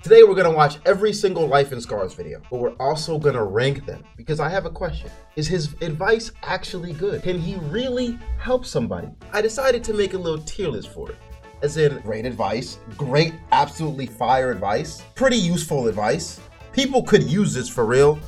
Today we're gonna watch every single Life in Scars video, but we're also gonna rank them because I have a question. Is his advice actually good? Can he really help somebody? I decided to make a little tier list for it. As in, great advice, great, absolutely fire advice, pretty useful advice. People could use this for real.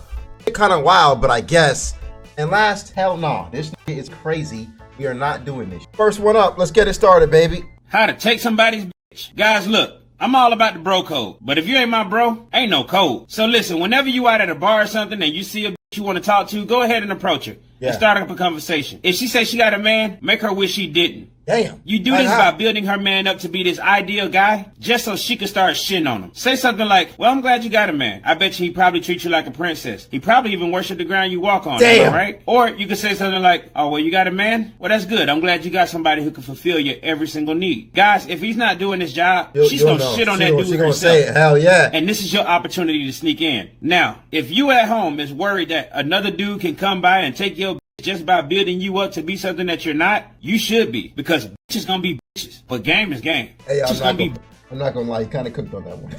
Kind of wild, but I guess. And last, hell no, this is crazy. We are not doing this. First one up, let's get it started, baby. How to take somebody's bitch. Guys, look, I'm all about the bro code, but if you ain't my bro, ain't no code. So listen, whenever you out at a bar or something and you see a bitch you want to talk to, go ahead and approach her and start up a conversation. If she says she got a man, make her wish she didn't. Damn. You do this by building her man up to be this ideal guy, just so she can start shitting on him. Say something like, well, I'm glad you got a man. I bet you he probably treats you like a princess. He probably even worship the ground you walk on. Damn. Right? Or you could say something like, oh, well, you got a man? Well, that's good. I'm glad you got somebody who can fulfill your every single need. Guys, if he's not doing his job, she's going to shit on that dude herself. She's going to say it. Hell yeah. And this is your opportunity to sneak in. Now, if you at home is worried that another dude can come by and take your just by building you up to be something that you're not, you should be, because bitches gonna be bitches. But game is game. Hey, I'm not gonna lie, he kind of cooked on that one.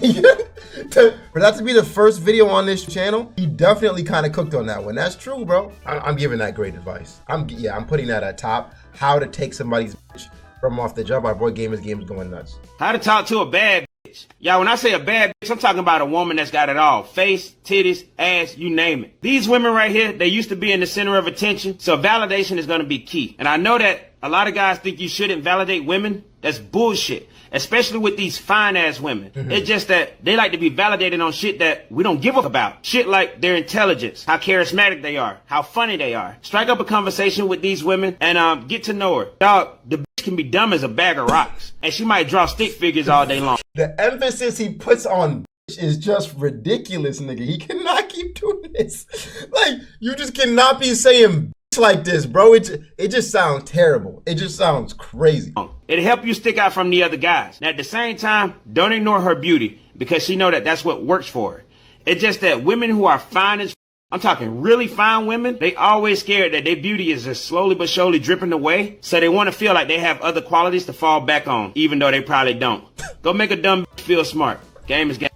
For that to be the first video on this channel, he definitely kind of cooked on that one. That's true, bro. I'm giving that great advice. I'm putting that at top. How to take somebody's bitch from off the jump. Our boy Game is going nuts. How to talk to a bad bitch. Y'all, when I say a bad bitch, I'm talking about a woman that's got it all. Face, titties, ass, you name it. These women right here, they used to be in the center of attention, so validation is going to be key. And I know that a lot of guys think you shouldn't validate women. That's bullshit, especially with these fine-ass women. It's just that they like to be validated on shit that we don't give a fuck about. Shit like their intelligence, how charismatic they are, how funny they are. Strike up a conversation with these women and get to know her. Dog, the bitch can be dumb as a bag of rocks, and she might draw stick figures all day long. The emphasis he puts on bitch is just ridiculous, nigga. He cannot keep doing this. Like, you just cannot be saying like this, bro. It just sounds terrible. It just sounds crazy. It'll help you stick out from the other guys. And at the same time, don't ignore her beauty, because she know that that's what works for her. It's just that women who are fine as I'm talking really fine women, they always scared that their beauty is just slowly but surely dripping away, so they want to feel like they have other qualities to fall back on, even though they probably don't. Go make a dumb bitch feel smart. Game is game.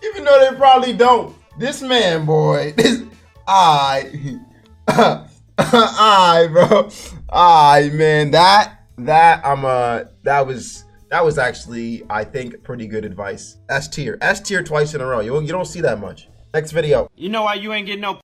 Even though they probably don't. This man, boy, this bro. Man, that was actually, I think, pretty good advice. S tier twice in a row. You don't see that much. Next video. You know why you ain't getting no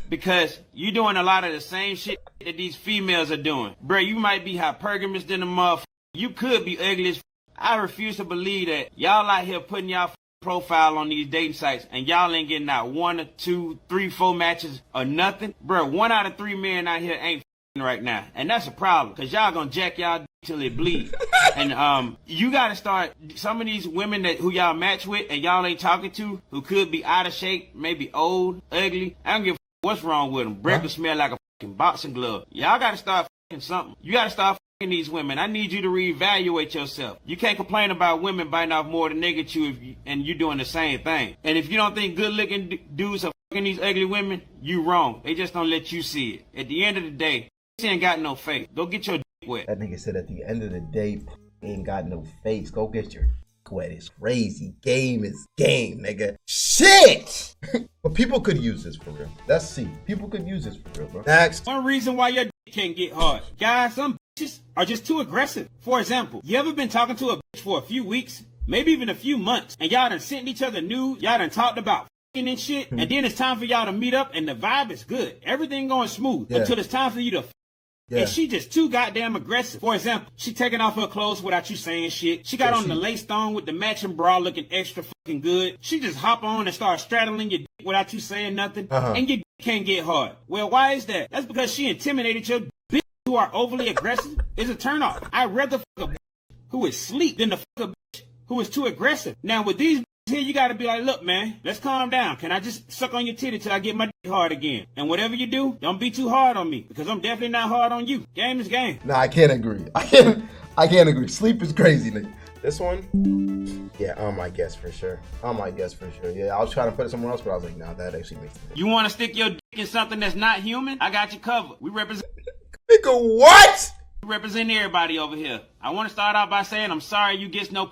because you doing a lot of the same shit that these females are doing. Bro, you might be hypergamous than a motherfucker. You could be ugly as I refuse to believe that y'all out here putting y'all profile on these dating sites and y'all ain't getting out 1 or 2, 3, 4 matches or nothing. Bro, 1 out of 3 men out here ain't right now, and that's a problem, because y'all gonna jack y'all till it bleed. And you gotta start, some of these women who y'all match with and y'all ain't talking to, who could be out of shape, maybe old, ugly, I don't give a what's wrong with them. Breath will smell like a fucking boxing glove. Y'all gotta start fucking something. You gotta start these women. I need you to reevaluate yourself. You can't complain about women biting off more than they get you and you doing the same thing. And if you don't think good looking dudes are fucking these ugly women, you wrong. They just don't let you see it. At the end of the day, she ain't got no face. Go get your dick wet. That nigga said at the end of the day, ain't got no face. Go get your dick wet. It's crazy. Game is game, nigga. Shit! But people could use this for real. Let's see. People could use this for real, bro. Next. One reason why your dick can't get hard. Guys, some bitches are just too aggressive. For example, you ever been talking to a bitch for a few weeks, maybe even a few months, and y'all done sent each other nude, y'all done talked about f***ing and shit, and then it's time for y'all to meet up and the vibe is good. Everything going smooth until it's time for you to f***. And she just too goddamn aggressive. For example, she taking off her clothes without you saying shit. She got on the lace thong with the matching bra looking extra fucking good. She just hop on and start straddling your dick without you saying nothing, and your dick can't get hard. Well, why is that? That's because she intimidated your bitch who are overly aggressive is a turnoff. I'd rather fuck a bitch who is sleek than the fuck a bitch who is too aggressive. Now with these here, you gotta be like, look, man, let's calm down. Can I just suck on your titty till I get my dick hard again? And whatever you do, don't be too hard on me, because I'm definitely not hard on you. Game is game. Nah, I can't agree. I can't agree. Sleep is crazy, nigga. This one, yeah, on my guess for sure. On my guess for sure. Yeah, I was trying to put it somewhere else, but I was like, nah, that actually makes sense. You want to stick your dick in something that's not human? I got you covered. We represent. Nigga, what? We represent everybody over here. I want to start out by saying I'm sorry you get no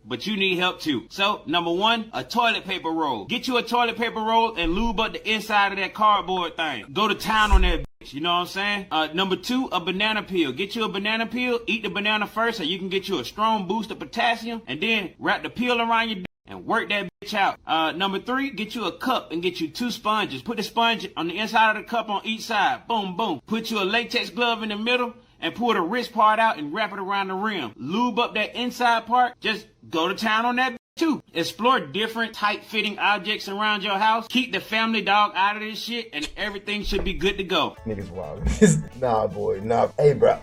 but you need help too. So, number one, a toilet paper roll. Get you a toilet paper roll and lube up the inside of that cardboard thing. Go to town on that bitch, you know what I'm saying? Number two, a banana peel. Get you a banana peel, eat the banana first so you can get you a strong boost of potassium, and then wrap the peel around your and work that bitch out. Number three, get you a cup and get you 2 sponges. Put the sponge on the inside of the cup on each side. Boom, boom. Put you a latex glove in the middle and pull the wrist part out and wrap it around the rim. Lube up that inside part. Just go to town on that too. Explore different tight-fitting objects around your house. Keep the family dog out of this shit and everything should be good to go. Niggas wild. Nah, boy, nah. Hey, bro.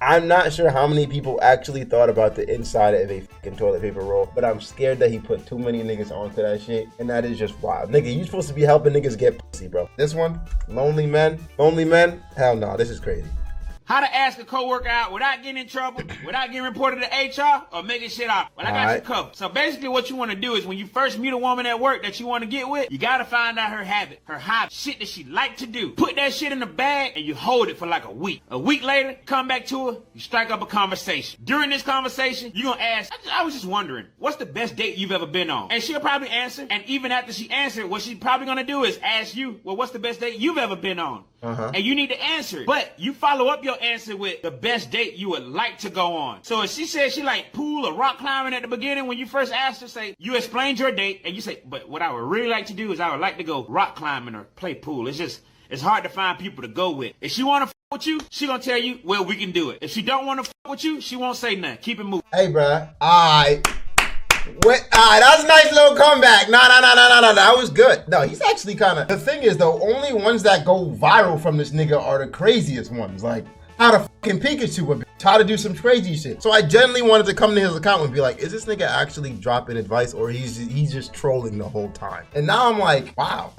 I'm not sure how many people actually thought about the inside of a fucking toilet paper roll, but I'm scared that he put too many niggas onto that shit, and that is just wild. Nigga, you supposed to be helping niggas get pussy, bro. This one, lonely men? Hell no, this is crazy. How to ask a coworker out without getting in trouble, without getting reported to HR, or making shit out. Well, I got you covered. So basically what you want to do is when you first meet a woman at work that you want to get with, you got to find out her habit, her hobby, shit that she like to do. Put that shit in a bag and you hold it for like a week. A week later, come back to her, you strike up a conversation. During this conversation, you're going to ask, I was just wondering, what's the best date you've ever been on? And she'll probably answer. And even after she answered, what she's probably going to do is ask you, well, what's the best date you've ever been on? And you need to answer it. But you follow up your answer with the best date you would like to go on. So if she says she like pool or rock climbing at the beginning, when you first asked her, say, you explained your date, and you say, but what I would really like to do is I would like to go rock climbing or play pool. It's hard to find people to go with. If she want to with you, she gonna tell you, well, we can do it. If she don't want to with you, she won't say nothing. Keep it moving. Hey, bruh. That was a nice little comeback. No, that was good. No, he's actually kind of... The thing is, though, only ones that go viral from this nigga are the craziest ones. Like, how to fucking Pikachu a bitch, how to do some crazy shit. So I genuinely wanted to come to his account and be like, is this nigga actually dropping advice or he's just trolling the whole time? And now I'm like, wow.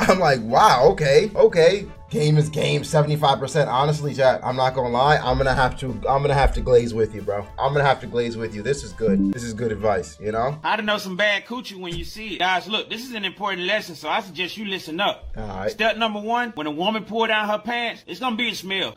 Okay. Game is game, 75%. Honestly, chat, I'm not gonna lie. I'm gonna have to glaze with you, bro. I'm gonna have to glaze with you. This is good. This is good advice, you know? How to know some bad coochie when you see it. Guys, look, this is an important lesson, so I suggest you listen up. All right. Step number one, when a woman pull down her pants, it's gonna be a smell.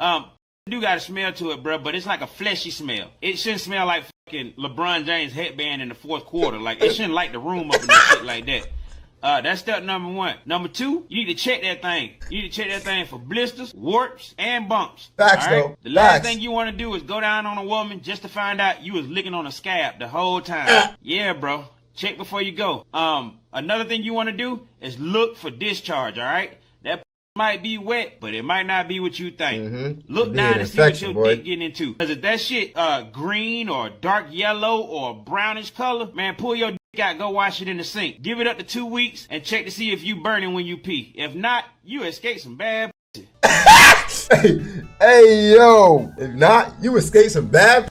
Do got a smell to it, bro, but it's like a fleshy smell. It shouldn't smell like fucking LeBron James headband in the fourth quarter. Like, it shouldn't light the room up and shit like that. That's step number one. Number two, you need to check that thing. You need to check that thing for blisters, warps, and bumps. Facts, right? though. The last thing you want to do is go down on a woman just to find out you was licking on a scab the whole time. Yeah, bro. Check before you go. Another thing you want to do is look for discharge, all right? That might be wet, but it might not be what you think. Look down and see what your dick getting into. Because if that shit green or dark yellow or brownish color, man, pull your dick out, go wash it in the sink. Give it up to 2 weeks and check to see if you burning when you pee. If not, you escape some bad pussy. Hey, yo. If not, you escape some bad.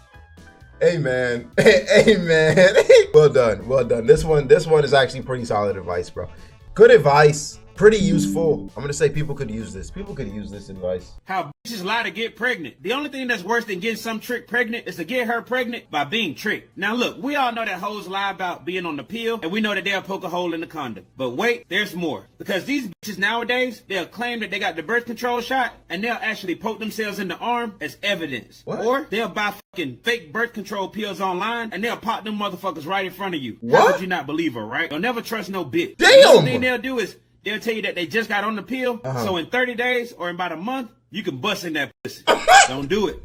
Hey, man. Hey, man. Well done. This one is actually pretty solid advice, bro. Good advice. Pretty useful. I'm gonna say people could use this. People could use this advice. How bitches lie to get pregnant. The only thing that's worse than getting some trick pregnant is to get her pregnant by being tricked. Now look, we all know that hoes lie about being on the pill, and we know that they'll poke a hole in the condom. But wait, there's more. Because these bitches nowadays, they'll claim that they got the birth control shot, and they'll actually poke themselves in the arm as evidence. What? Or they'll buy fucking fake birth control pills online, and they'll pop them motherfuckers right in front of you. What? How would you not believe her, right? You'll never trust no bitch. Damn! The only thing they'll do is they'll tell you that they just got on the pill, so in 30 days or in about a month, you can bust in that pussy. Don't do it.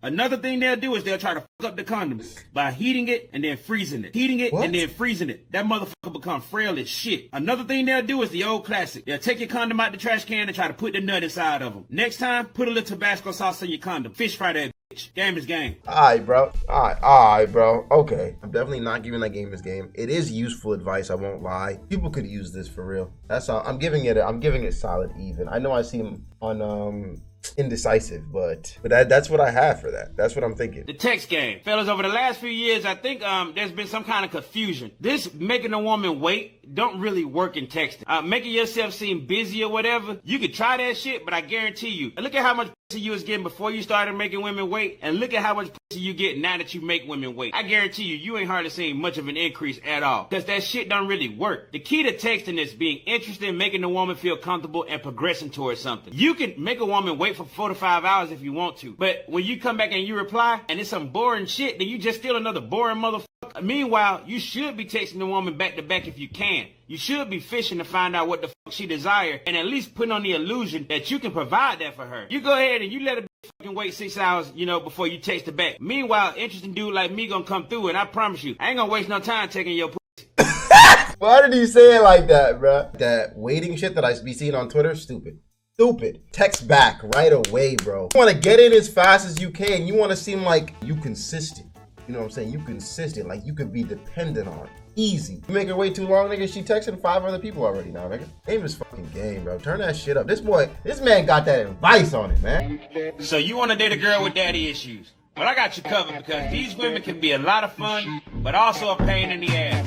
Another thing they'll do is they'll try to fuck up the condom by heating it and then freezing it. Heating it and then freezing it. That motherfucker become frail as shit. Another thing they'll do is the old classic. They'll take your condom out the trash can and try to put the nut inside of them. Next time, put a little Tabasco sauce in your condom. Fish fry that bitch. Game is game. Alright, bro. Alright, bro. Okay. I'm definitely not giving that game his game. It is useful advice, I won't lie. People could use this for real. That's all. I'm giving it solid even. I know I see him on indecisive, but that's what I have for that. That's what I'm thinking. The text game. Fellas, over the last few years, I think there's been some kind of confusion. This making a woman wait don't really work in texting. Making yourself seem busy or whatever, you could try that shit, but I guarantee you, look at how much pussy you was getting before you started making women wait, and look at how much pussy you get now that you make women wait. I guarantee you ain't hardly seeing much of an increase at all, because that shit don't really work. The key to texting is being interested in making the woman feel comfortable and progressing towards something. You can make a woman wait for 4 to 5 hours if you want to, but when you come back and you reply and it's some boring shit, then you just steal another boring motherfucker Meanwhile, you should be texting the woman back to back if you can. You should be fishing to find out what the fuck she desires and at least putting on the illusion that you can provide that for her. You go ahead and you let her fucking wait 6 hours, before you text her back. Meanwhile, interesting dude like me gonna come through and I promise you, I ain't gonna waste no time taking your pussy. Why did he say it like that, bruh? That waiting shit that I be seeing on Twitter, stupid. Stupid. Text back right away, bro. You want to get in as fast as you can. You want to seem like you consistent. You know what I'm saying? You consistent, like you could be dependent on. Easy. You make her wait too long, nigga. She texting 5 other people already now, nigga. Game is fucking game, bro. Turn that shit up. This man got that advice on it, man. So you want to date a girl with daddy issues? Well, I got you covered because these women can be a lot of fun, but also a pain in the ass.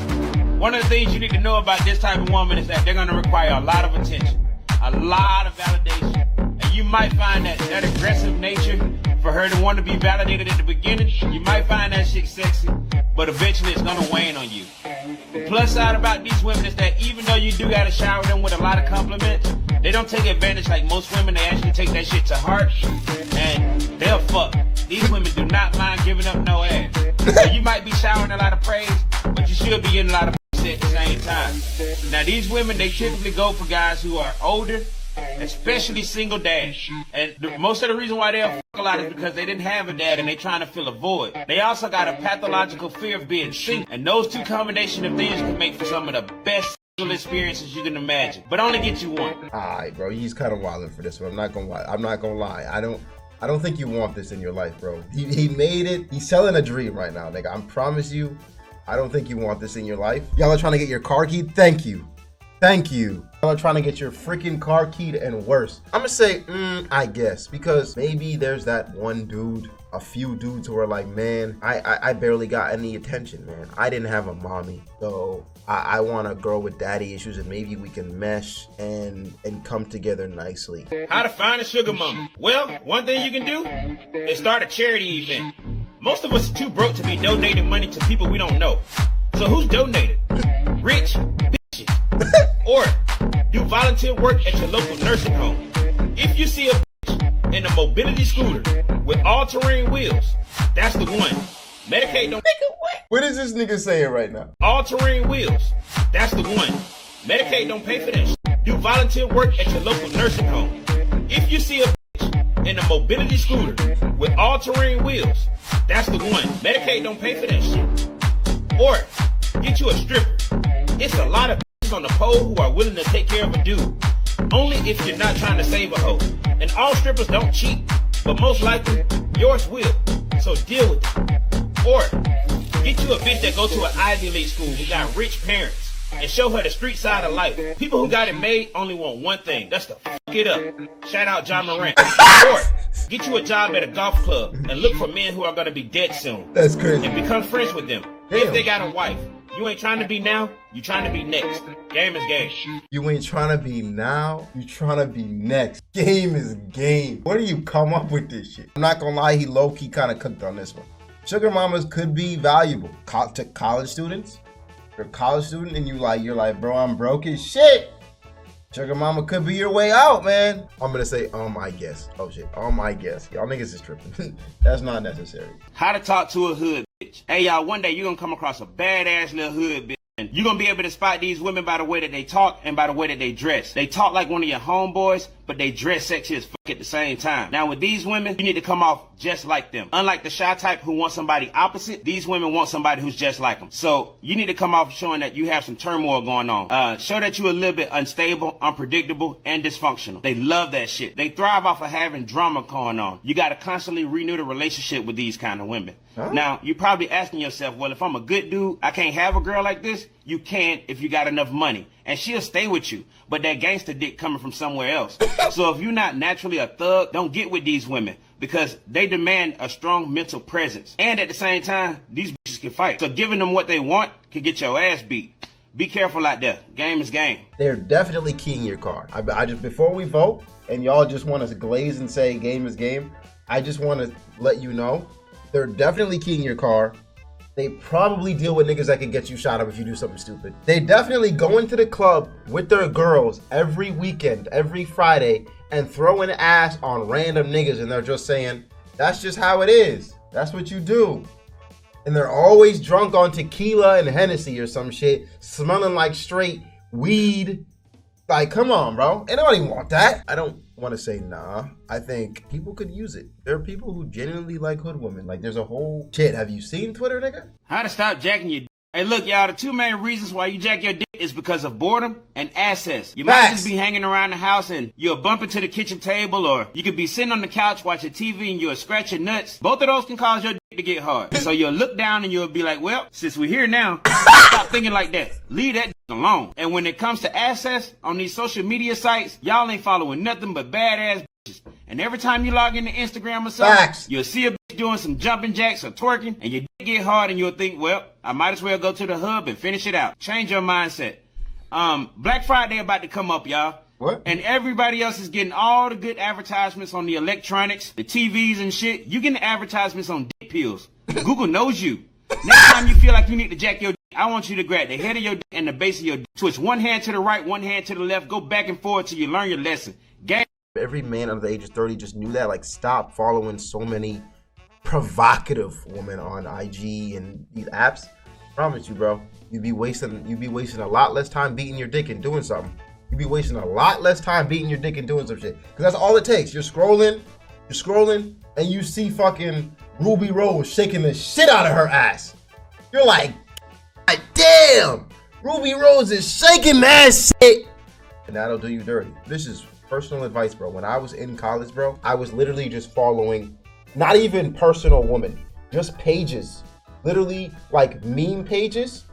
One of the things you need to know about this type of woman is that they're going to require a lot of attention, a lot of validation. And you might find that aggressive nature for her to want to be validated at the beginning, you might find that shit sexy, but eventually it's going to wane on you. The plus side about these women is that even though you do got to shower them with a lot of compliments, they don't take advantage like most women. They actually take that shit to heart, and they'll fuck. These women do not mind giving up no ass. So you might be showering a lot of praise, but you should be getting a lot of at the same time. Now these women, they typically go for guys who are older, especially single dads. And most of the reason why they'll fuck a lot is because they didn't have a dad and they trying to fill a void. They also got a pathological fear of being single. And those two combination of things can make for some of the best sexual experiences you can imagine. But only get you one. Alright, bro, he's kind of wilding for this one. I'm not gonna lie. I don't think you want this in your life, bro. He made it. He's selling a dream right now, nigga. I promise you. I don't think you want this in your life. Y'all are trying to get your car keyed? Thank you. Thank you. Y'all are trying to get your freaking car keyed and worse. I'm gonna say, I guess, because maybe there's that one dude, a few dudes who are like, man, I barely got any attention, man. I didn't have a mommy, so I want a girl with daddy issues and maybe we can mesh and come together nicely. How to find a sugar mama? Well, one thing you can do is start a charity event. Most of us are too broke to be donating money to people we don't know. So who's donated? Rich bitches. Or do volunteer work at your local nursing home. If you see a bitch in a mobility scooter with all-terrain wheels, that's the one. Medicaid don't... What is this nigga saying right now? All-terrain wheels, that's the one. Medicaid don't pay for that shit. Do volunteer work at your local nursing home. If you see a bitch in a mobility scooter with all-terrain wheels, that's the one. Medicaid don't pay for that shit. Or get you a stripper. It's a lot of bitches on the pole who are willing to take care of a dude. Only if you're not trying to save a hoe. And all strippers don't cheat, but most likely yours will. So deal with it. Or get you a bitch that go to an Ivy League school who got rich parents and show her the street side of life. People who got it made only want one thing. That's to fuck it up. Shout out John Morant. Or get you a job at a golf club and look for men who are going to be dead soon. That's crazy. And become friends with them. Damn. If they got a wife. You ain't trying to be now, you trying to be next. Game is game. You ain't trying to be now, you trying to be next. Game is game. Where do you come up with this shit? I'm not gonna lie, he low-key kind of cooked on this one. Sugar mamas could be valuable to college students. If you're a college student and you're like, bro, I'm broke as shit. Sugar mama could be your way out, man. I'm gonna say, I guess. Oh shit, I guess. Y'all niggas is tripping. That's not necessary. How to talk to a hood bitch. Hey y'all, one day you're gonna come across a badass little hood bitch. And you're gonna be able to spot these women by the way that they talk and by the way that they dress. They talk like one of your homeboys, but they dress sexy as fuck at the same time. Now with these women, you need to come off just like them. Unlike the shy type who wants somebody opposite, these women want somebody who's just like them. So you need to come off showing that you have some turmoil going on. Show that you're a little bit unstable, unpredictable, and dysfunctional. They love that shit. They thrive off of having drama going on. You gotta constantly renew the relationship with these kind of women. Huh? Now, you're probably asking yourself, well, if I'm a good dude, I can't have a girl like this? You can if you got enough money. And she'll stay with you. But that gangster dick coming from somewhere else. So if you're not naturally a thug, don't get with these women. Because they demand a strong mental presence. And at the same time, these bitches can fight. So giving them what they want can get your ass beat. Be careful out there. Game is game. They're definitely keying your car. I just, before we vote, and y'all just want to glaze and say game is game, I just want to let you know, they're definitely keying your car. They probably deal with niggas that can get you shot up if you do something stupid. They definitely go into the club with their girls every weekend, every Friday, and throwing ass on random niggas, and they're just saying, that's just how it is. That's what you do. And they're always drunk on tequila and Hennessy or some shit, smelling like straight weed. Like, come on, bro. And I don't even want that. I don't want to say nah. I think people could use it. There are people who genuinely like hood women. Like, there's a whole shit. Have you seen Twitter, nigga? How to stop jacking your dick. Hey, look, y'all, the two main reasons why you jack your dick is because of boredom and access. You might just be hanging around the house and you'll bump into the kitchen table, or you could be sitting on the couch watching TV and you'll scratch your nuts. Both of those can cause your dick to get hard. So you'll look down and you'll be like, well, since we're here now, stop thinking like that. Leave that dick alone. And when it comes to access on these social media sites, y'all ain't following nothing but badass bitches. And every time you log into Instagram or something, you'll see a bitch doing some jumping jacks or twerking, and your dick get hard, and you'll think, well, I might as well go to the hub and finish it out. Change your mindset. Black Friday about to come up, y'all. What? And everybody else is getting all the good advertisements on the electronics, the TVs and shit. You getting advertisements on dick pills. Google knows you. Next time you feel like you need to jack your dick, I want you to grab the head of your dick and the base of your dick. Switch one hand to the right, one hand to the left. Go back and forth till you learn your lesson. Gang. Every man under the age of 30 just knew that. Like, stop following so many provocative women on IG and these apps. Promise you, bro. You'd be wasting a lot less time beating your dick and doing something. You'd be wasting a lot less time beating your dick and doing some shit. Because that's all it takes. You're scrolling, and you see fucking Ruby Rose shaking the shit out of her ass. You're like, God damn, Ruby Rose is shaking that shit. And that'll do you dirty. This is personal advice, bro. When I was in college, bro, I was literally just following, not even personal women, just pages. Literally like meme pages,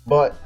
but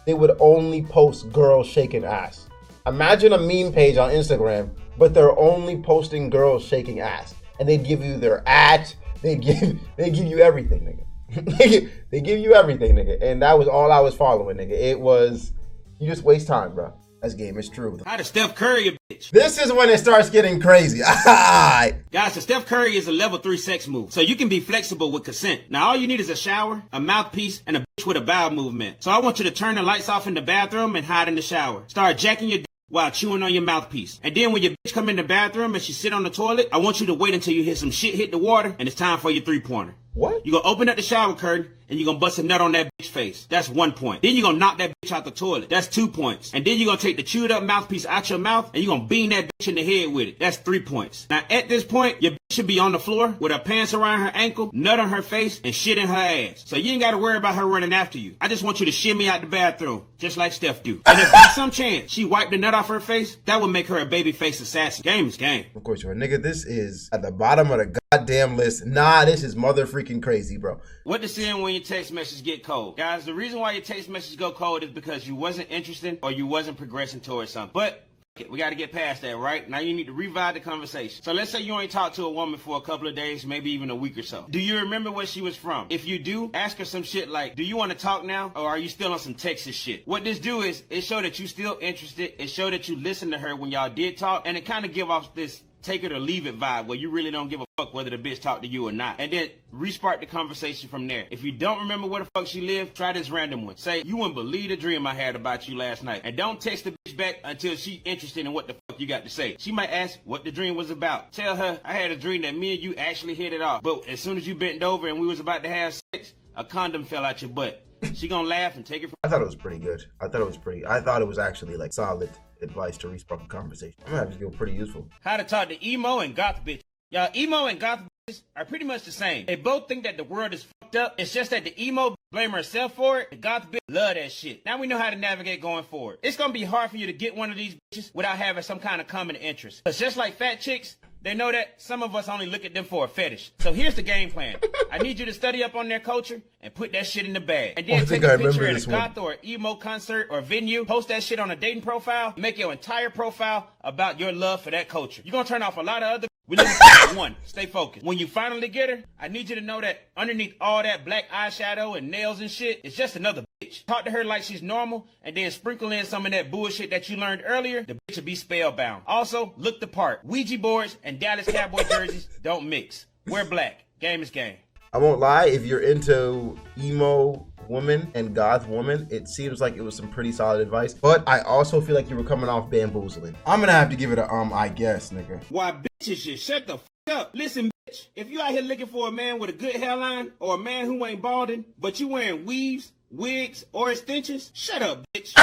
they would only post girls shaking ass. Imagine a meme page on Instagram, but they're only posting girls shaking ass. And they'd give you their at, they give you everything, nigga. They give you everything, nigga. And that was all I was following, nigga. It was, you just waste time, bro. That's game, it's true. How to Steph Curry a bitch. This is when it starts getting crazy. Guys, so Steph Curry is a level 3 sex move. So you can be flexible with consent. Now all you need is a shower, a mouthpiece, and a bitch with a bowel movement. So I want you to turn the lights off in the bathroom and hide in the shower. Start jacking your dick while chewing on your mouthpiece. And then when your bitch come in the bathroom and she sit on the toilet, I want you to wait until you hear some shit hit the water and it's time for your 3-pointer. What? You're gonna open up the shower curtain and you're gonna bust a nut on that bitch face. That's 1 point. Then you're gonna knock that bitch out the toilet. That's 2 points. And then you're gonna take the chewed up mouthpiece out your mouth and you're gonna beam that bitch in the head with it. That's 3 points. Now at this point, your bitch should be on the floor with her pants around her ankle, nut on her face, and shit in her ass. So you ain't gotta worry about her running after you. I just want you to shimmy out the bathroom, just like Steph do. And if by some chance she wiped the nut off her face, that would make her a babyface assassin. Game is game. Of course, you're a nigga. This is at the bottom of the goddamn list. Nah, this is mother freaking crazy, bro. What to send when your text message get cold? Guys, the reason why your text message go cold is because you wasn't interested or you wasn't progressing towards something. But we got to get past that, right? Now you need to revive the conversation. So let's say you ain't talked to a woman for a couple of days, maybe even a week or so. Do you remember where she was from? If you do, ask her some shit like, do you want to talk now? Or are you still on some Texas shit? What this do is, it show that you still interested. It show that you listened to her when y'all did talk. And it kind of give off this take it or leave it vibe where you really don't give a fuck whether the bitch talk to you or not. And then respark the conversation from there. If you don't remember where the fuck she lived, try this random one. Say, you wouldn't believe the dream I had about you last night. And don't text the bitch back until she interested in what the fuck you got to say. She might ask what the dream was about. Tell her, I had a dream that me and you actually hit it off. But as soon as you bent over and we was about to have sex, a condom fell out your butt. She gonna laugh and take it from I thought it was pretty good. I thought it was actually like solid advice to respark a conversation. I'm gonna have to feel pretty useful. How to talk to emo and goth bitches. Y'all, emo and goth bitches are pretty much the same. They both think that the world is fucked up. It's just that the emo blame herself for it. The goth bitch love that shit. Now we know how to navigate going forward. It's gonna be hard for you to get one of these bitches without having some kind of common interest. But just like fat chicks, they know that some of us only look at them for a fetish. So here's the game plan. I need you to study up on their culture and put that shit in the bag. And then take a picture at a goth or emo concert or venue, post that shit on a dating profile, make your entire profile about your love for that culture. You're gonna turn off a lot of other. We're looking for one. Stay focused. When you finally get her, I need you to know that underneath all that black eyeshadow and nails and shit, it's just another bitch. Talk to her like she's normal, and then sprinkle in some of that bullshit that you learned earlier. The bitch will be spellbound. Also, look the part. Ouija boards and Dallas Cowboy jerseys don't mix. Wear black. Game is game. I won't lie, if you're into emo woman and goth woman, it seems like it was some pretty solid advice. But I also feel like you were coming off bamboozling. I'm gonna have to give it a I guess, nigga. Why bitches just shut the fuck up. Listen, bitch. If you out here looking for a man with a good hairline or a man who ain't balding, but you wearing weaves, wigs, or extensions, shut up, bitch.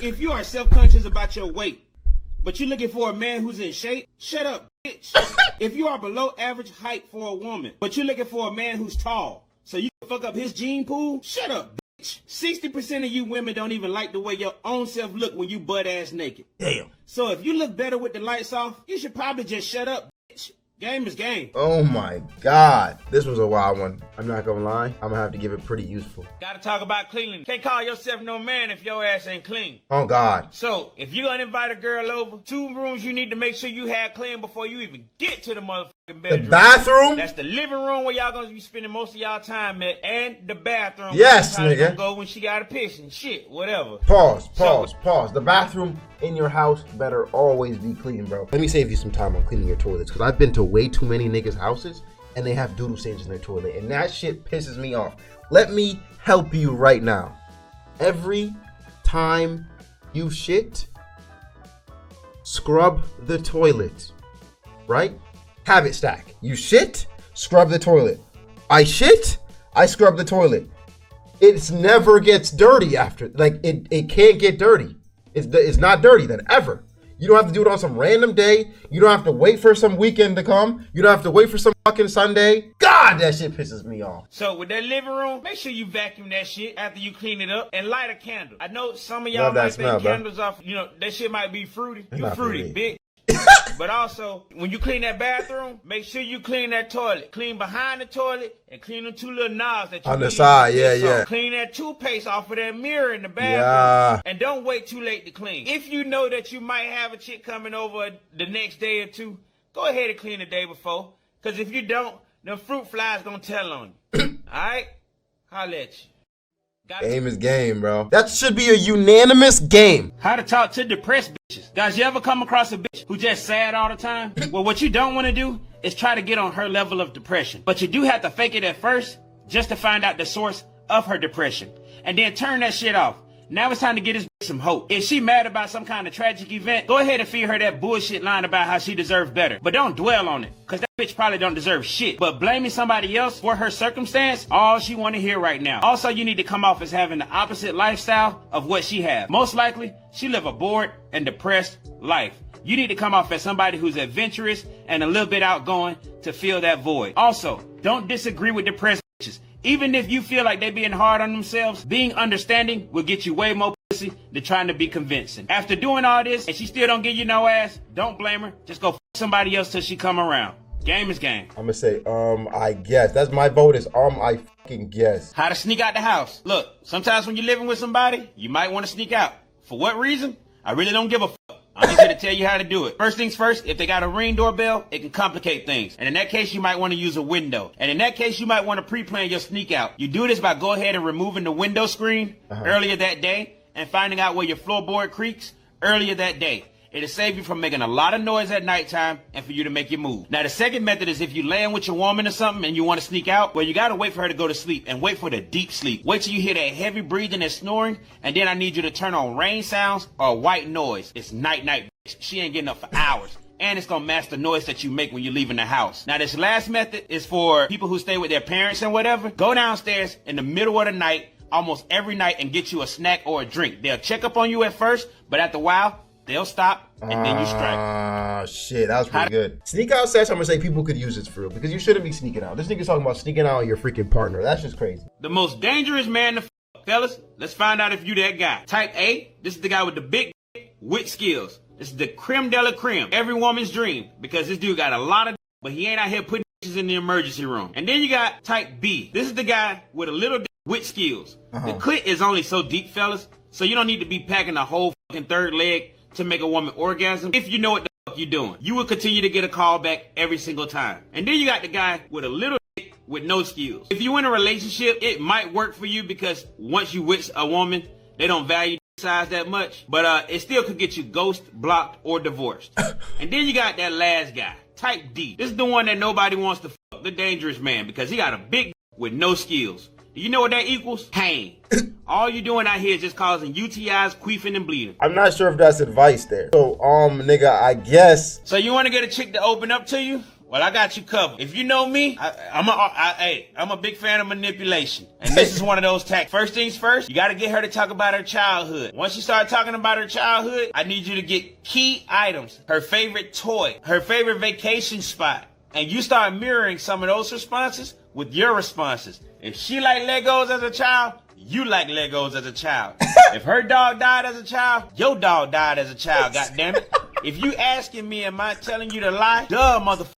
If you are self-conscious about your weight, but you looking for a man who's in shape, shut up, bitch. If you are below average height for a woman, but you're looking for a man who's tall, so you can fuck up his gene pool, shut up, bitch. 60% of you women don't even like the way your own self look when you butt-ass naked. Damn. So if you look better with the lights off, you should probably just shut up, bitch. Game is game. Oh my God. This was a wild one. I'm not gonna lie. I'm gonna have to give it pretty useful. Gotta talk about cleanliness. Can't call yourself no man if your ass ain't clean. Oh God. So, if you're gonna invite a girl over, 2 rooms you need to make sure you have clean before you even get to the motherfucking bedroom. The bathroom? That's the living room where y'all gonna be spending most of y'all time at, and the bathroom. Yes, where nigga. Gonna go when she got a piss and shit, whatever. Pause. The bathroom in your house better always be clean, bro. Let me save you some time on cleaning your toilets, because I've been to way too many niggas' houses and they have doodle stains in their toilet, and that shit pisses me off. Let me help you right now. Every time you shit, scrub the toilet, right? Habit stack. You shit, scrub the toilet. I shit, I scrub the toilet. It never gets dirty after. Like, it can't get dirty. It's not dirty then, ever. You don't have to do it on some random day. You don't have to wait for some weekend to come. You don't have to wait for some fucking Sunday. God, that shit pisses me off. So with that living room, make sure you vacuum that shit after you clean it up and light a candle. I know some of y'all might think candles off, that shit might be fruity. You fruity, bitch. But also, when you clean that bathroom, make sure you clean that toilet. Clean behind the toilet and clean the 2 little knobs that you on the side, yeah. Clean that toothpaste off of that mirror in the bathroom. Yeah. And don't wait too late to clean. If you know that you might have a chick coming over the next day or 2, go ahead and clean the day before. Because if you don't, the fruit flies gonna tell on you. Alright? Holla at you. Game is game, bro. That should be a unanimous game. How to talk to depressed bitches. Guys, you ever come across a bitch who just sad all the time? Well, what you don't want to do is try to get on her level of depression. But you do have to fake it at first just to find out the source of her depression. And then turn that shit off. Now it's time to get this bitch some hope. If she mad about some kind of tragic event, go ahead and feed her that bullshit line about how she deserves better. But don't dwell on it, because that bitch probably don't deserve shit. But blaming somebody else for her circumstance, all she want to hear right now. Also, you need to come off as having the opposite lifestyle of what she has. Most likely, she live a bored and depressed life. You need to come off as somebody who's adventurous and a little bit outgoing to fill that void. Also, don't disagree with depressed bitches. Even if you feel like they being hard on themselves, being understanding will get you way more pussy than trying to be convincing. After doing all this and she still don't give you no ass, don't blame her. Just go f somebody else till she come around. Game is game. I'm gonna say, I guess. That's my vote is, I fucking guess. How to sneak out the house. Look, sometimes when you're living with somebody, you might want to sneak out. For what reason? I really don't give a fuck. I'm just here to tell you how to do it. First things first, if they got a Ring doorbell, it can complicate things. And in that case, you might want to use a window. And in that case, you might want to pre-plan your sneak out. You do this by go ahead and removing the window screen earlier that day and finding out where your floorboard creaks earlier that day. It'll save you from making a lot of noise at nighttime and for you to make your move. Now, the second method is if you're laying with your woman or something and you want to sneak out, well, you got to wait for her to go to sleep and wait for the deep sleep. Wait till you hear that heavy breathing and snoring, and then I need you to turn on rain sounds or white noise. It's night-night, bitch. She ain't getting up for hours. And it's gonna match the noise that you make when you're leaving the house. Now, this last method is for people who stay with their parents and whatever. Go downstairs in the middle of the night, almost every night, and get you a snack or a drink. They'll check up on you at first, but after a while, they'll stop, and then you strike. Ah, shit, that was pretty good. Sneak out sex, I'm gonna say people could use this for real, because you shouldn't be sneaking out. This nigga's talking about sneaking out on your freaking partner. That's just crazy. The most dangerous man to fellas, let's find out if you that guy. Type A, this is the guy with the big with skills. This is the creme de la creme. Every woman's dream, because this dude got a lot of but he ain't out here putting bitches in the emergency room. And then you got type B. This is the guy with a little with skills. The clit is only so deep, fellas, so you don't need to be packing a whole fucking third leg to make a woman orgasm. If you know what the fuck you're doing, you will continue to get a call back every single time. And then you got the guy with a little dick with no skills. If you in a relationship, it might work for you because once you with a woman, they don't value size that much, but it still could get you ghost, blocked, or divorced. And then you got that last guy, type D. This is the one that nobody wants to fuck, the dangerous man, because he got a big with no skills. Do you know what that equals? Pain. All you doing out here is just causing UTIs, queefing, and bleeding. I'm not sure if that's advice there. So, nigga, I guess. So you want to get a chick to open up to you? Well, I got you covered. If you know me, I'm a big fan of manipulation. And this is one of those tactics. First things first, you got to get her to talk about her childhood. Once you start talking about her childhood, I need you to get key items, her favorite toy, her favorite vacation spot. And you start mirroring some of those responses with your responses. If she like Legos as a child, you like Legos as a child. If her dog died as a child, your dog died as a child, goddammit. If you asking me, am I telling you to lie? Duh, motherfucker.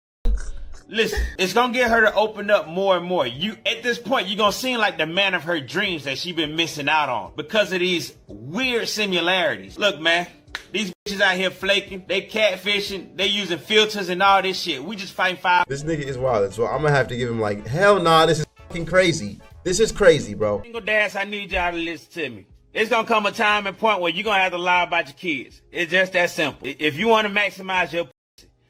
Listen, it's gonna get her to open up more and more. At this point, you're gonna seem like the man of her dreams that she been missing out on because of these weird similarities. Look, man, these bitches out here flaking, they catfishing, they using filters and all this shit. We just fighting fire. This nigga is wild, so I'm gonna have to give him like, hell nah, this is fucking crazy. This is crazy, bro. Single dads, I need y'all to listen to me. It's gonna come a time and point where you're gonna have to lie about your kids. It's just that simple. If you wanna maximize your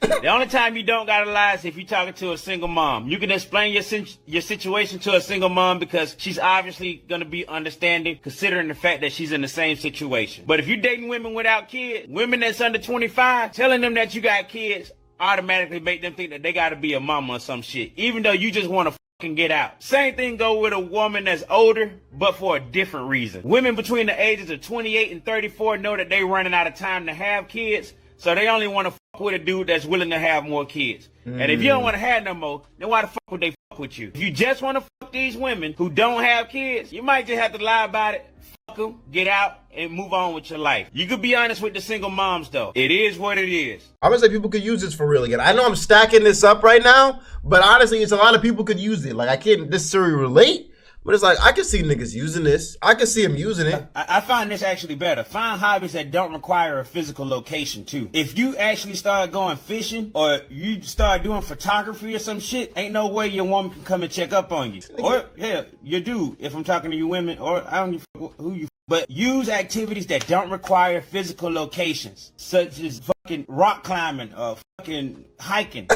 the only time you don't gotta lie is if you're talking to a single mom. You can explain your situation to a single mom because she's obviously gonna be understanding considering the fact that she's in the same situation. But if you're dating women without kids, women that's under 25, telling them that you got kids automatically make them think that they gotta be a mama or some shit, even though you just wanna fucking get out. Same thing go with a woman that's older, but for a different reason. Women between the ages of 28 and 34 know that they running out of time to have kids, so they only want to fuck with a dude that's willing to have more kids. And if you don't want to have no more, then why the fuck would they fuck with you? If you just want to fuck these women who don't have kids, you might just have to lie about it, fuck them, get out, and move on with your life. You could be honest with the single moms, though. It is what it is. I'm gonna say people could use this for real again. I know I'm stacking this up right now, but honestly, it's a lot of people could use it. Like, I can't necessarily relate, but it's like, I can see niggas using this. I can see them using it. I find this actually better. Find hobbies that don't require a physical location, too. If you actually start going fishing or you start doing photography or some shit, ain't no way your woman can come and check up on you. Or, hell, your dude, if I'm talking to you women, or I don't give a fuck who you. But use activities that don't require physical locations, such as fucking rock climbing or fucking hiking.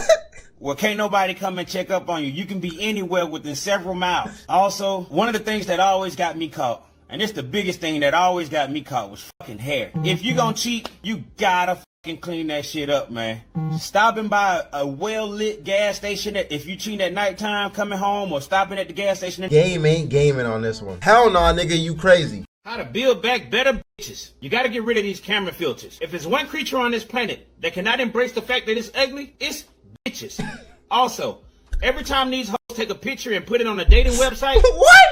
Well, can't nobody come and check up on you. You can be anywhere within several miles. Also, one of the things that always got me caught, and it's the biggest thing that always got me caught, was fucking hair. If you gonna cheat, you gotta fucking clean that shit up, man. Stopping by a well-lit gas station, if you cheating at nighttime coming home, or stopping at the gas station. Game ain't gaming on this one. Hell nah, nigga, you crazy. How to build back better bitches. You gotta get rid of these camera filters. If there's one creature on this planet that cannot embrace the fact that it's ugly, it's bitches. Also, every time these hoes take a picture and put it on a dating website,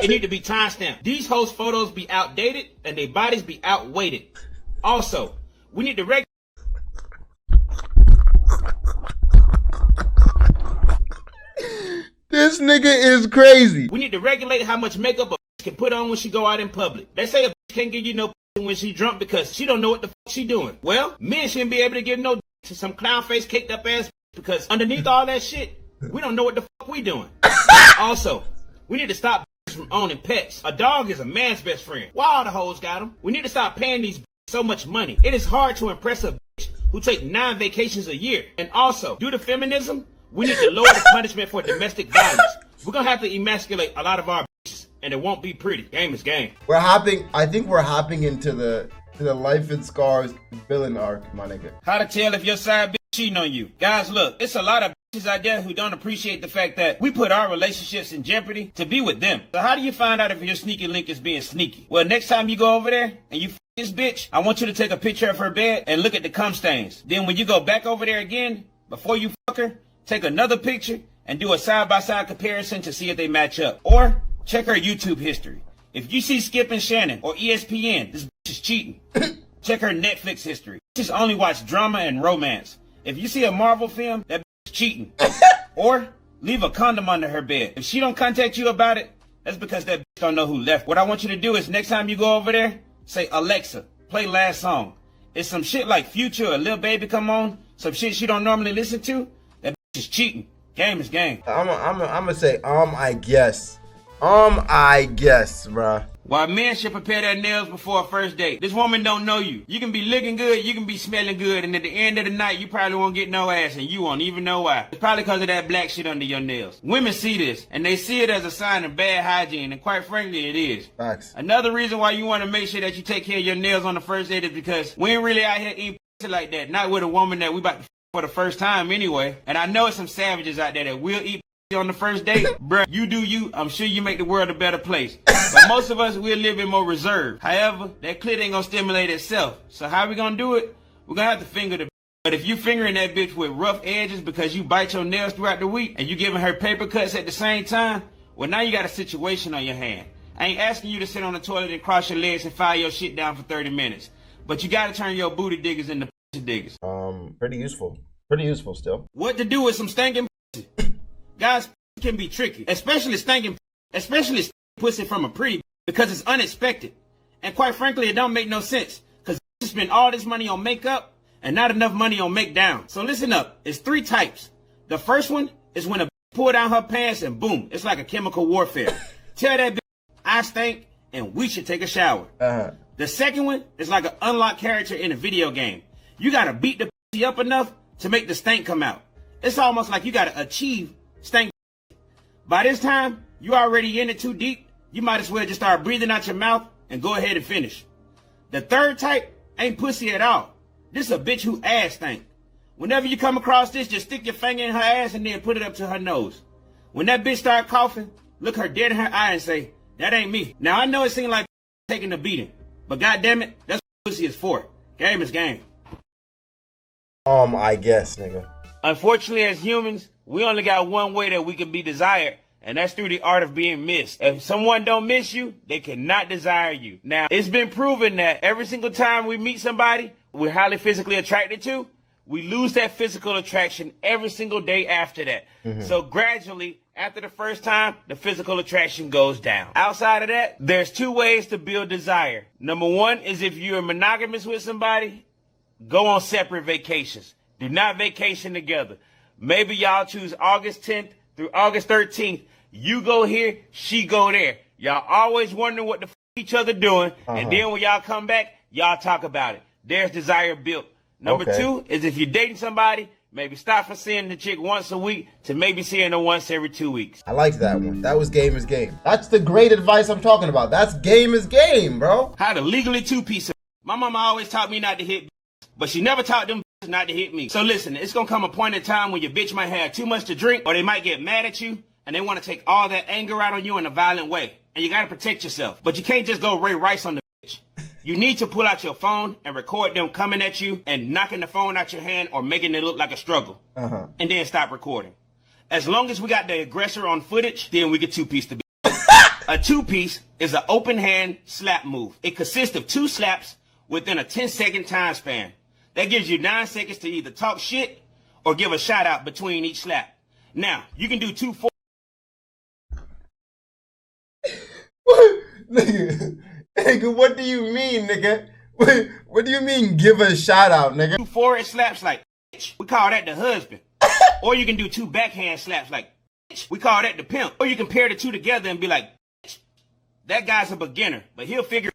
it need to be timestamped. These hoes' photos be outdated and their bodies be outweighted. Also, we need to regulate. This nigga is crazy. We need to regulate how much makeup a bitch can put on when she go out in public. They say a bitch can't give you no when she drunk because she don't know what the fuck she doing. Well, men shouldn't be able to give no to some clown face caked up ass because underneath all that shit, we don't know what the fuck we doing. Also, we need to stop from owning pets. A dog is a man's best friend. Why all the hoes got them? We need to stop paying these so much money. It is hard to impress a bitch who take 9 vacations a year. And also, due to feminism, we need to lower the punishment for domestic violence. We're gonna have to emasculate a lot of our bitches, and it won't be pretty. Game is game. I think we're hopping into the Life and Scars villain arc, my nigga. How to tell if your side bitch cheating on you. Guys, look, it's a lot of bitches out there who don't appreciate the fact that we put our relationships in jeopardy to be with them. So how do you find out if your sneaky link is being sneaky? Well, next time you go over there and you f this bitch, I want you to take a picture of her bed and look at the cum stains. Then when you go back over there again, before you fuck her, take another picture and do a side-by-side comparison to see if they match up. Or check her YouTube history. If you see Skip and Shannon or ESPN, this bitch is cheating. Check her Netflix history. Just only watch drama and romance. If you see a Marvel film, that bitch is cheating. Or leave a condom under her bed. If she don't contact you about it, that's because that bitch don't know who left. What I want you to do is next time you go over there, say, Alexa, play last song. If some shit like Future or Lil Baby come on, some shit she don't normally listen to, that bitch is cheating. Game is game. I'm gonna say, I guess. I guess, bruh. Why men should prepare their nails before a first date. This woman don't know you. You can be looking good, you can be smelling good, and at the end of the night, you probably won't get no ass, and you won't even know why. It's probably because of that black shit under your nails. Women see this, and they see it as a sign of bad hygiene, and quite frankly, it is. Facts. Another reason why you want to make sure that you take care of your nails on the first date is because we ain't really out here eating pussy like that. Not with a woman that we about to for the first time anyway. And I know it's some savages out there that will eat on the first date. Bruh, you do you. I'm sure you make the world a better place. But most of us, we're living more reserved. However, that clit ain't gonna stimulate itself. So how we gonna do it? We're gonna have to finger the. But if you fingering that bitch with rough edges because you bite your nails throughout the week and you giving her paper cuts at the same time, well, now you got a situation on your hand. I ain't asking you to sit on the toilet and cross your legs and file your shit down for 30 minutes. But you gotta turn your booty diggers into pussy diggers. Pretty useful. Pretty useful still. What to do with some stinking pussy? Guys can be tricky, especially stinking pussy from a pretty because it's unexpected. And quite frankly, it don't make no sense because you spend all this money on makeup and not enough money on make down. So listen up, it's 3 types. The first one is when a pull down her pants and boom, it's like a chemical warfare. Tell that bitch, I stink and we should take a shower. The second one is like an unlocked character in a video game. You gotta beat the pussy up enough to make the stank come out. It's almost like you gotta achieve stank. By this time, you already in it too deep. You might as well just start breathing out your mouth and go ahead and finish. The third type ain't pussy at all. This is a bitch who ass stink. Whenever you come across this, just stick your finger in her ass and then put it up to her nose. When that bitch start coughing, look her dead in her eye and say, that ain't me. Now I know it seems like taking a beating, but goddamn it, that's what pussy is for. Game is game. I guess, nigga. Unfortunately, as humans, we only got one way that we can be desired, and that's through the art of being missed. If someone don't miss you, they cannot desire you. Now, it's been proven that every single time we meet somebody we're highly physically attracted to, we lose that physical attraction every single day after that. So gradually, after the first time, the physical attraction goes down. Outside of that, there's 2 ways to build desire. Number 1 is if you're monogamous with somebody, go on separate vacations. Do not vacation together. Maybe y'all choose August 10th through August 13th. You go here, she go there. Y'all always wondering what the f each other doing. And then when y'all come back, y'all talk about it. There's desire built. Number 2 is if you're dating somebody, maybe stop from seeing the chick once a week to maybe seeing her once every 2 weeks. I like that one. That was game is game. That's the great advice I'm talking about. That's game is game, bro. How to legally 2-piece. My mama always taught me not to hit, but she never taught them not to hit me. So listen, it's gonna come a point in time when your bitch might have too much to drink or they might get mad at you and they want to take all that anger out on you in a violent way. And you gotta protect yourself. But you can't just go Ray Rice on the bitch. You need to pull out your phone and record them coming at you and knocking the phone out your hand or making it look like a struggle. And then stop recording. As long as we got the aggressor on footage, then we get 2-piece the bitch. A 2-piece is an open hand slap move. It consists of 2 slaps within a 10-second time span. That gives you 9 seconds to either talk shit or give a shout out between each slap. Now, you can do 2 4. Nigga, what do you mean, nigga? What do you mean give a shout out, nigga? 2 forward slaps like bitch. We call that the husband. Or you can do 2 backhand slaps like bitch. We call that the pimp. Or you can pair the 2 together and be like bitch. That guy's a beginner, but he'll figure.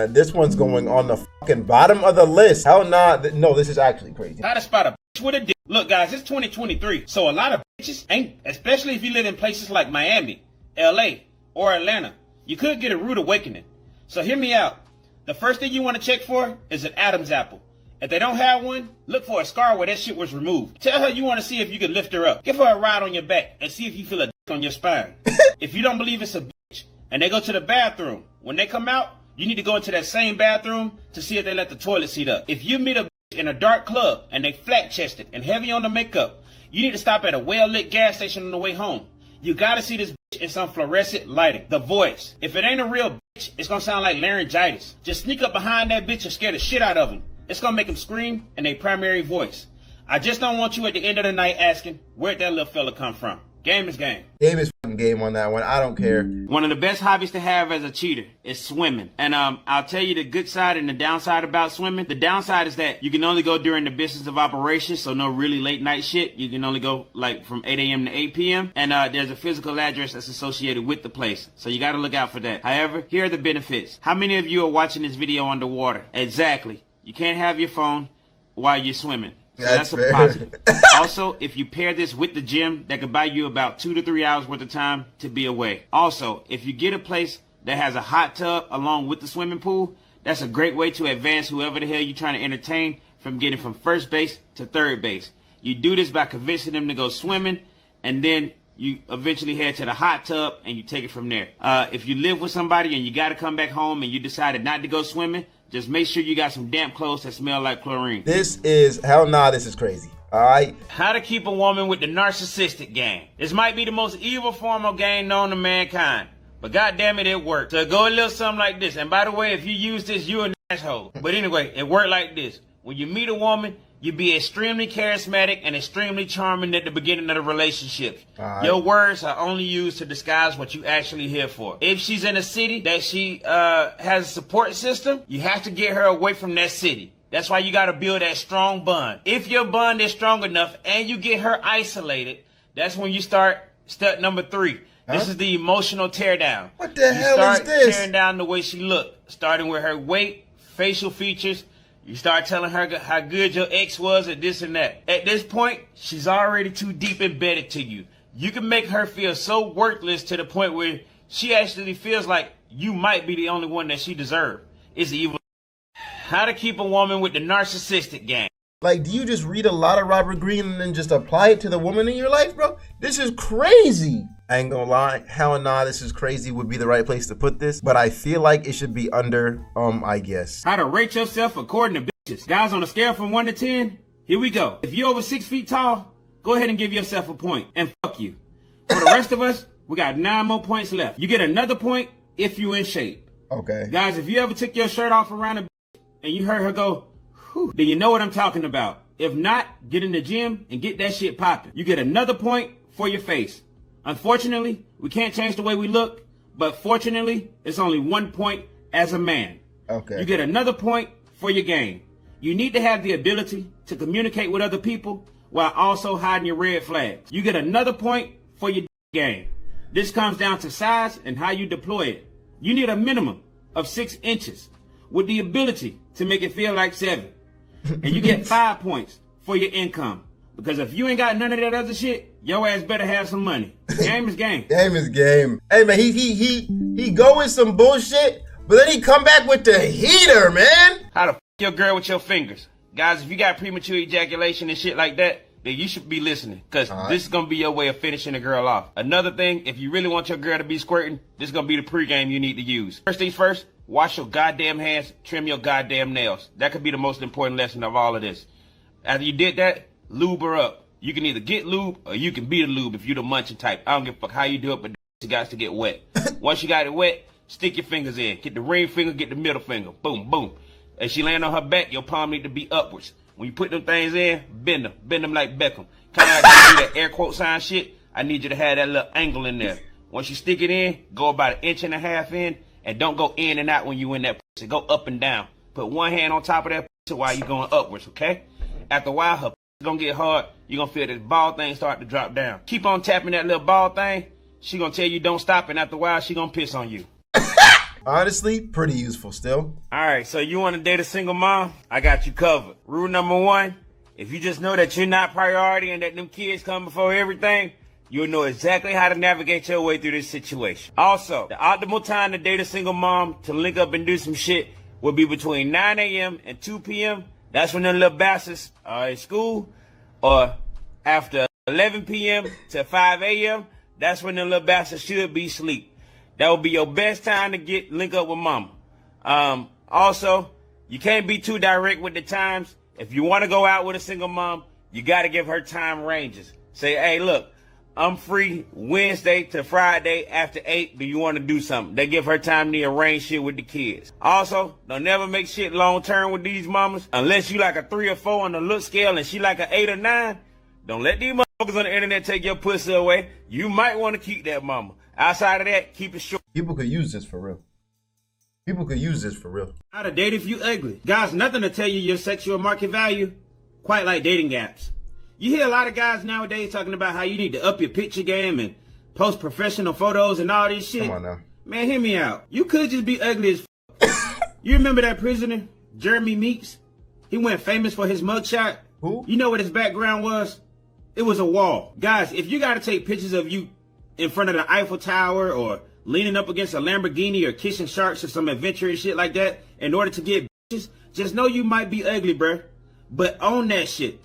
This one's going on the fucking bottom of the list. Hell nah. No, this is actually crazy. How to spot a bitch with a dick. Look, guys, it's 2023, so a lot of bitches ain't, especially if you live in places like Miami, LA, or Atlanta, you could get a rude awakening. So hear me out. The first thing you want to check for is an Adam's apple. If they don't have one, look for a scar where that shit was removed. Tell her you want to see if you can lift her up. Give her a ride on your back and see if you feel a dick on your spine. If you don't believe it's a bitch and they go to the bathroom, when they come out, you need to go into that same bathroom to see if they let the toilet seat up. If you meet a bitch in a dark club and they flat-chested and heavy on the makeup, you need to stop at a well-lit gas station on the way home. You gotta see this bitch in some fluorescent lighting. The voice. If it ain't a real bitch, it's gonna sound like laryngitis. Just sneak up behind that bitch and scare the shit out of them. It's gonna make them scream in their primary voice. I just don't want you at the end of the night asking, where'd that little fella come from? Game is game. Game is fucking game on that one. I don't care. One of the best hobbies to have as a cheater is swimming. And I'll tell you the good side and the downside about swimming. The downside is that you can only go during the business of operations, so no really late night shit. You can only go like from 8 a.m. to 8 p.m. And there's a physical address that's associated with the place. So you gotta look out for that. However, here are the benefits. How many of you are watching this video underwater? Exactly. You can't have your phone while you're swimming. So that's a positive. Also, if you pair this with the gym, that could buy you about 2 to 3 hours worth of time to be away. Also, if you get a place that has a hot tub along with the swimming pool, that's a great way to advance whoever the hell you're trying to entertain from getting from first base to third base. You do this by convincing them to go swimming, and then you eventually head to the hot tub and you take it from there. If you live with somebody and you got to come back home and you decided not to go swimming, just make sure you got some damp clothes that smell like chlorine. This is, hell nah, this is crazy. All right. How to keep a woman with the narcissistic game. This might be the most evil form of game known to mankind, but goddamn it works. So go a little something like this. And by the way, if you use this, you're an asshole. But anyway, it worked like this. When you meet a woman, you be extremely charismatic and extremely charming at the beginning of the relationship. Right. Your words are only used to disguise what you actually here for. If she's in a city that she has a support system, you have to get her away from that city. That's why you got to build that strong bond. If your bond is strong enough and you get her isolated, that's when you start step number 3. This is the emotional teardown. What the hell is this? You start tearing down the way she looked, starting with her weight, facial features. You start telling her how good your ex was and this and that. At this point, she's already too deep embedded to you. You can make her feel so worthless to the point where she actually feels like you might be the only one that she deserves. It's evil. How to keep a woman with the narcissistic game. Like, do you just read a lot of Robert Greene and then just apply it to the woman in your life, bro? This is crazy. I ain't gonna lie, hell nah, this is crazy would be the right place to put this, but I feel like it should be under, I guess. How to rate yourself according to bitches. Guys, on a scale from 1 to 10, here we go. If you're over 6 feet tall, go ahead and give yourself a point, and fuck you. For the rest of us, we got 9 more points left. You get another point if you in shape. Okay. Guys, if you ever took your shirt off around a bitch and you heard her go, whew, then you know what I'm talking about. If not, get in the gym and get that shit popping. You get another point for your face. Unfortunately, we can't change the way we look, but fortunately, it's only 1 point as a man. Okay. You get another point for your game. You need to have the ability to communicate with other people while also hiding your red flags. You get another point for your game. This comes down to size and how you deploy it. You need a minimum of 6 inches with the ability to make it feel like 7. And you get 5 points for your income. Because if you ain't got none of that other shit, your ass better have some money. Game is game. Game is game. Hey man, he go with some bullshit, but then he come back with the heater, man. How to f your girl with your fingers. Guys, if you got premature ejaculation and shit like that, then you should be listening. Because this is going to be your way of finishing a girl off. Another thing, if you really want your girl to be squirting, this is going to be the pregame you need to use. First things first, wash your goddamn hands, trim your goddamn nails. That could be the most important lesson of all of this. After you did that, lube her up. You can either get lube or you can be the lube if you the munching type. I don't give a fuck how you do it, but you got to get wet. Once you got it wet, stick your fingers in. Get the ring finger, get the middle finger. Boom, boom. As she land on her back, your palm need to be upwards. When you put them things in, bend them like Beckham. Kind of like that air quote sign shit. I need you to have that little angle in there. Once you stick it in, go about 1.5 inches in, and don't go in and out when you in that pussy. Go up and down. Put one hand on top of that pussy while you going upwards, okay? After a while, her gonna get hard. You're gonna feel this ball thing start to drop down. Keep on tapping that little ball thing. She gonna tell you don't stop, and after a while, she gonna piss on you. Honestly, pretty useful still. All right, so you want to date a single mom? I got you covered. Rule number 1, if you just know that you're not priority and that them kids come before everything, you'll know exactly how to navigate your way through this situation. Also, the optimal time to date a single mom to link up and do some shit will be between 9 a.m. and 2 p.m. That's when them little bastards are in school, or after 11 p.m. to 5 a.m., that's when them little bastards should be asleep. That will be your best time to link up with mama. Also, you can't be too direct with the times. If you want to go out with a single mom, you got to give her time ranges. Say, hey, look, I'm free Wednesday to Friday after 8. Do you want to do something? They give her time to arrange shit with the kids. Also, don't never make shit long term with these mamas. Unless you like a 3 or 4 on the look scale and she like a 8 or 9. Don't let these motherfuckers on the internet take your pussy away. You might want to keep that mama. Outside of that, keep it short. People could use this for real. People could use this for real. How to date if you ugly. Guys, nothing to tell you your sexual market value quite like dating apps. You hear a lot of guys nowadays talking about how you need to up your picture game and post professional photos and all this shit. Come on now. Man, hear me out. You could just be ugly as You remember that prisoner, Jeremy Meeks? He went famous for his mugshot. Who? You know what his background was? It was a wall. Guys, if you got to take pictures of you in front of the Eiffel Tower or leaning up against a Lamborghini or kissing sharks or some adventurous shit like that in order to get bitches, just know you might be ugly, bruh. But own that shit.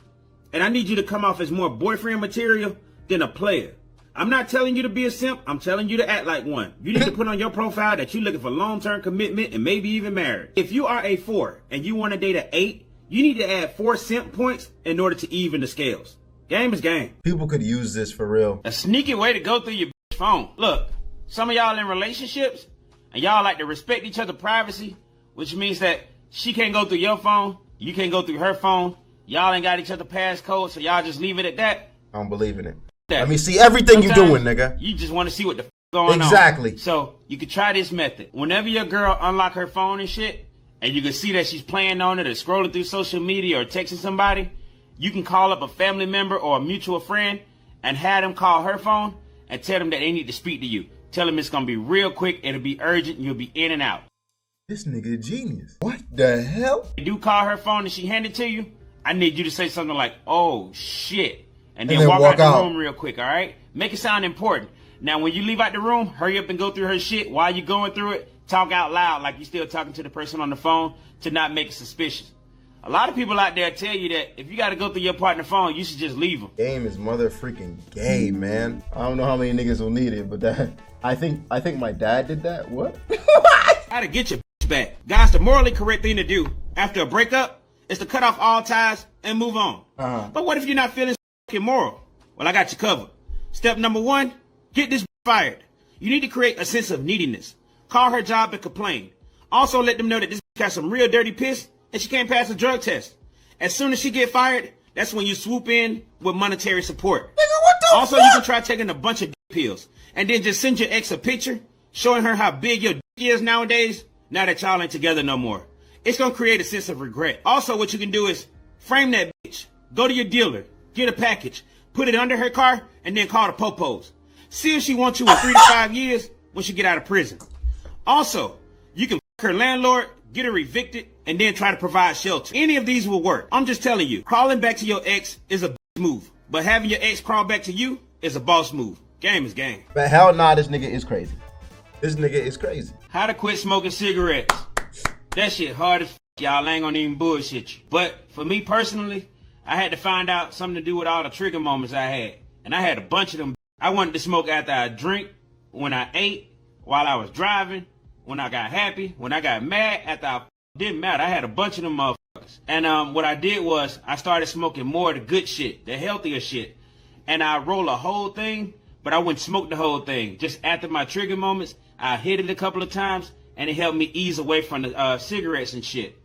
And I need you to come off as more boyfriend material than a player. I'm not telling you to be a simp. I'm telling you to act like one. You need to put on your profile that you're looking for long-term commitment and maybe even marriage. If you are a 4 and you want to date an 8, you need to add 4 simp points in order to even the scales. Game is game. People could use this for real. A sneaky way to go through your phone. Look, some of y'all in relationships and y'all like to respect each other's privacy, which means that she can't go through your phone, you can't go through her phone. Y'all ain't got each other passcode, so y'all just leave it at that. I don't believe in it. Let me see everything you're doing, nigga. You just want to see what the going on. Exactly. So you could try this method. Whenever your girl unlock her phone and shit, and you can see that she's playing on it or scrolling through social media or texting somebody, you can call up a family member or a mutual friend and have them call her phone and tell them that they need to speak to you. Tell them it's going to be real quick, it'll be urgent, and you'll be in and out. This nigga a genius. What the hell? If you do call her phone and she hand it to you, I need you to say something like, oh, shit. And then walk out the room real quick, all right? Make it sound important. Now, when you leave out the room, hurry up and go through her shit. While you're going through it, talk out loud like you're still talking to the person on the phone to not make it suspicious. A lot of people out there tell you that if you got to go through your partner's phone, you should just leave them. Game is mother freaking game, man. I don't know how many niggas will need it, but that I think my dad did that. What? How to get your back. Guys, the morally correct thing to do after a breakup is to cut off all ties and move on. But what if you're not feeling moral? Well, I got you covered. Step number 1, get this fired. You need to create a sense of neediness. Call her job and complain. Also let them know that this got some real dirty piss and she can't pass a drug test. As soon as she get fired, that's when you swoop in with monetary support. Nigga, what the Also, fuck? you can try taking a bunch of pills and then just send your ex a picture showing her how big your is nowadays, now that y'all ain't together no more. It's going to create a sense of regret. Also, what you can do is frame that bitch. Go to your dealer, get a package, put it under her car, and then call the popos. See if she wants you in 3 to 5 years when she get out of prison. Also, you can her landlord, get her evicted, and then try to provide shelter. Any of these will work. I'm just telling you, crawling back to your ex is a move, but having your ex crawl back to you is a boss move. Game is game. But hell nah, this nigga is crazy. This nigga is crazy. How to quit smoking cigarettes. That shit hard as y'all ain't gonna even bullshit you. But for me personally, I had to find out something to do with all the trigger moments I had. And I had a bunch of them. I wanted to smoke after I drink, when I ate, while I was driving, when I got happy, when I got mad, after I didn't matter. I had a bunch of them motherfuckers. And what I did was I started smoking more of the good shit, the healthier shit. And I roll a whole thing, but I wouldn't smoke the whole thing. Just after my trigger moments, I hit it a couple of times and it helped me ease away from the cigarettes and shit.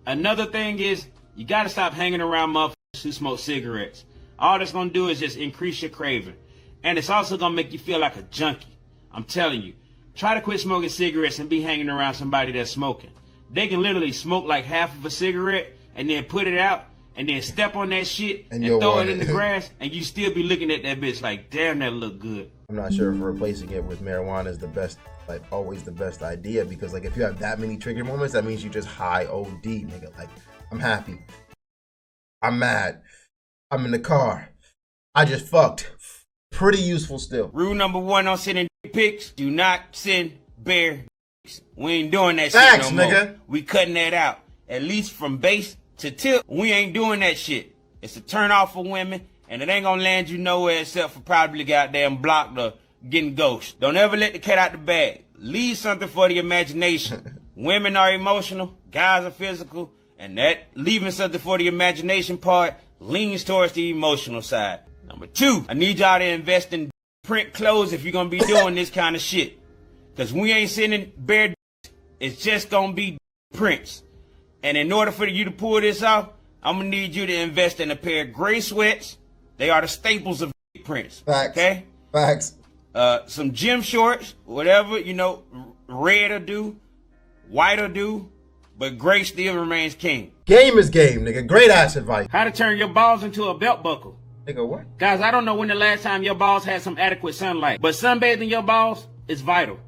Another thing is you got to stop hanging around motherfuckers who smoke cigarettes. All that's going to do is just increase your craving. And it's also going to make you feel like a junkie. I'm telling you, try to quit smoking cigarettes and be hanging around somebody that's smoking. They can literally smoke like half of a cigarette and then put it out and then step on that shit and throw it in the grass and you still be looking at that bitch like, damn, that look good. I'm not sure if replacing it with marijuana is the best, like always the best idea, because like if you have that many trigger moments, that means you just high OD, nigga. Like, I'm happy. I'm mad. I'm in the car. I just fucked. Pretty useful still. Rule number 1 on sending pics: do not send bare pics. We ain't doing that Facts, shit no nigga. more. We cutting that out. At least from base to tip, we ain't doing that shit. It's a turn off for women, and it ain't gonna land you nowhere except for probably goddamn blocked or getting ghosted. Don't ever let the cat out the bag. Leave something for the imagination. Women are emotional, guys are physical, and that leaving something for the imagination part leans towards the emotional side. Number 2, I need y'all to invest in print clothes if you're gonna be doing this kind of shit. Cause we ain't sending bare, it's just gonna be prints. And in order for you to pull this off, I'm gonna need you to invest in a pair of gray sweats. They are the staples of prints. Facts. Okay? Facts. Some gym shorts, whatever, you know, red will do, white will do, but gray still remains king. Game is game, nigga. Great ass advice. How to turn your balls into a belt buckle. Nigga, what? Guys, I don't know when the last time your balls had some adequate sunlight, but sunbathing your balls is vital.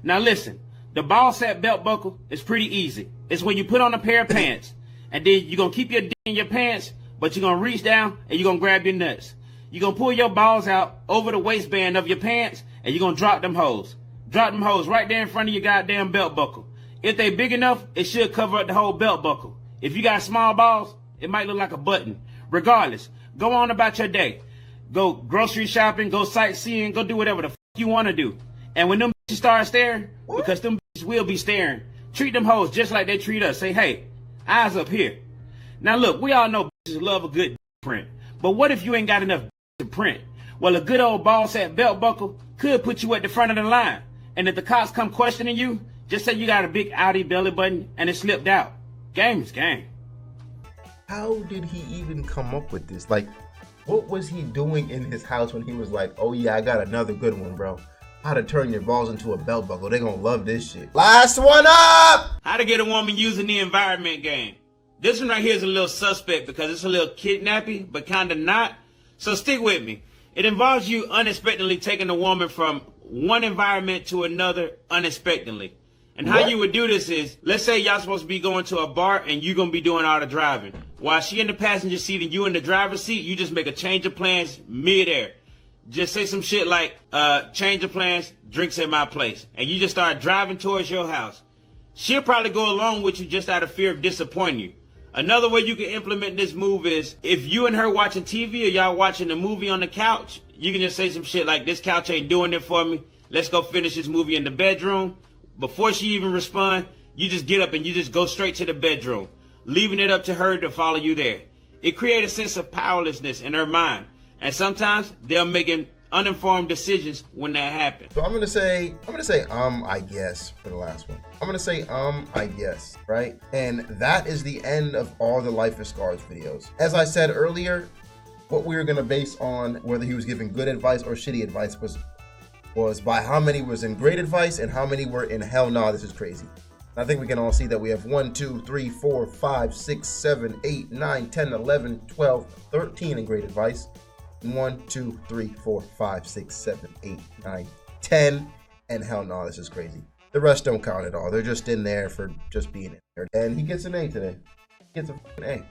Now listen, the ball sack belt buckle is pretty easy. It's when you put on a pair of pants, and then you're going to keep your dick in your pants, but you're going to reach down and you're going to grab your nuts. You're going to pull your balls out over the waistband of your pants, and you're going to drop them hoes. Drop them hoes right there in front of your goddamn belt buckle. If they big enough, it should cover up the whole belt buckle. If you got small balls, it might look like a button. Regardless, Go on about your day. Go grocery shopping, go sightseeing, go do whatever the fuck you want to do. And when them bitches start staring, because them bitches will be staring, treat them hoes just like they treat us. Say, hey, eyes up here. Now look, we all know bitches love a good print. But what if you ain't got enough to print? Well, a good old ball sack belt buckle could put you at the front of the line. And if the cops come questioning you, just say you got a big Audi belly button and it slipped out. Game is game. How did he even come up with this? Like, what was he doing in his house when he was like, oh yeah, I got another good one, bro. How to turn your balls into a belt buckle. They gonna love this shit. Last one up! How to get a woman using the environment game. This one right here is a little suspect because it's a little kidnappy, but kind of not. So stick with me. It involves you unexpectedly taking a woman from one environment to another unexpectedly. And how you would do this is, let's say y'all supposed to be going to a bar and you're going to be doing all the driving. While she in the passenger seat and you in the driver's seat, you just make a change of plans mid-air. Just say some shit like, change of plans, drinks at my place. And you just start driving towards your house. She'll probably go along with you just out of fear of disappointing you. Another way you can implement this move is, if you and her watching TV or y'all watching a movie on the couch, you can just say some shit like, this couch ain't doing it for me. Let's go finish this movie in the bedroom. Before she even respond, you just get up and you just go straight to the bedroom, leaving it up to her to follow you there. It creates a sense of powerlessness in her mind. And sometimes they're making uninformed decisions when that happens. So I'm gonna say, I guess, for the last one. I'm gonna say, I guess, right? And that is the end of all the Life is Scars videos. As I said earlier, what we were gonna base on whether he was giving good advice or shitty advice was by how many was in great advice and how many were in hell nah, this is crazy. I think we can all see that we have 1, 2, 3, 4, 5, 6, 7, 8, 9, 10, 11, 12, 13 in great advice. 1, 2, 3, 4, 5, 6, 7, 8, 9, 10, and hell no, this is crazy. The rest don't count at all. They're just in there for just being in there. And he gets an A today. He gets a fucking A.